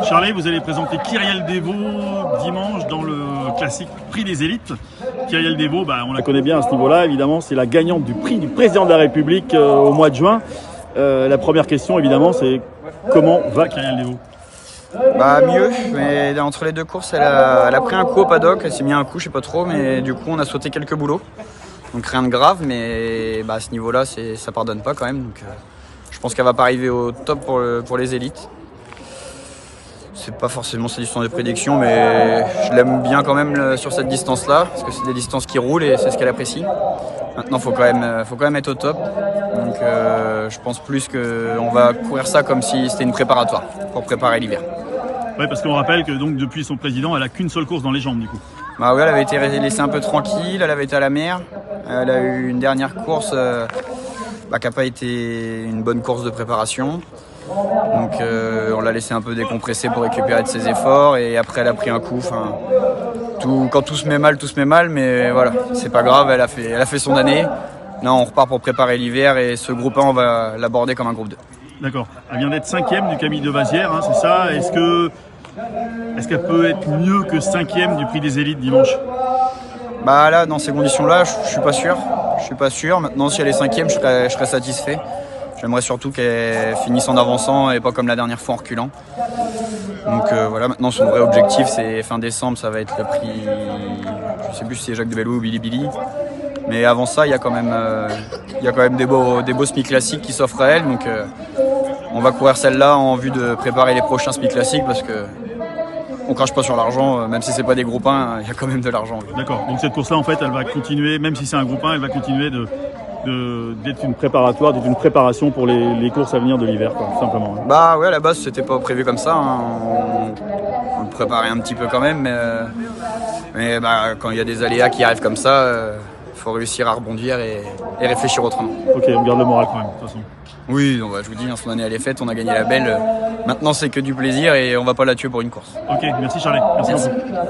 Charlie, vous allez présenter Kyrielle Dévaux dimanche dans le classique Prix des Élites. Kyrielle Dévaux, on la connaît bien à ce niveau-là, évidemment, c'est la gagnante du prix du président de la République au mois de juin. La première question, évidemment, c'est comment va Kyrielle Dévaux? Mieux, mais entre les deux courses, elle a pris un coup au paddock, elle s'est mis un coup, je sais pas trop, mais du coup on a sauté quelques boulots. Donc rien de grave, mais à ce niveau-là, ça pardonne pas quand même. Donc je pense qu'elle va pas arriver au top pour les élites. C'est pas forcément sa distance de prédiction, mais je l'aime bien quand même sur cette distance-là, parce que c'est des distances qui roulent et c'est ce qu'elle apprécie. Maintenant, faut quand même être au top. Donc je pense plus qu'on va courir ça comme si c'était une préparatoire pour préparer l'hiver. Oui, parce qu'on rappelle que donc depuis son président, elle a qu'une seule course dans les jambes du coup. Oui, elle avait été laissée un peu tranquille, elle avait été à la mer. Elle a eu une dernière course qui n'a pas été une bonne course de préparation. Donc on l'a laissé un peu décompresser pour récupérer de ses efforts et après elle a pris un coup. Quand tout se met mal, mais voilà, c'est pas grave, elle a fait son année. Là on repart pour préparer l'hiver et ce groupe 1 on va l'aborder comme un groupe 2. D'accord, elle vient d'être 5e du Camille de Vazières, c'est ça. Est-ce qu'elle peut être mieux que 5e du Prix des Élites dimanche? Là, dans ces conditions-là, je suis pas sûr. Maintenant, si elle est 5e, je serais satisfait. J'aimerais surtout qu'elle finisse en avançant et pas comme la dernière fois en reculant. Donc voilà, maintenant son vrai objectif c'est fin décembre, ça va être le prix, je sais plus si c'est Jacques de Belloux ou Billy. Mais avant ça, il y a quand même des beaux SMI classiques qui s'offrent à elle. Donc on va courir celle-là en vue de préparer les prochains SMI classiques parce que on crache pas sur l'argent, même si c'est pas des groupes 1, il y a quand même de l'argent. D'accord, donc cette course-là en fait elle va continuer, même si c'est un groupe 1, elle va continuer d'être une préparatoire, d'être une préparation pour les courses à venir de l'hiver, tout simplement. Oui, à la base c'était pas prévu comme ça, on le préparait un petit peu quand même, mais quand il y a des aléas qui arrivent comme ça, faut réussir à rebondir et réfléchir autrement. Ok, on garde le moral quand même, de toute façon. Oui, je vous dis, son année elle est faite, on a gagné la belle, maintenant c'est que du plaisir et on va pas la tuer pour une course. Ok, merci Charlie, merci beaucoup.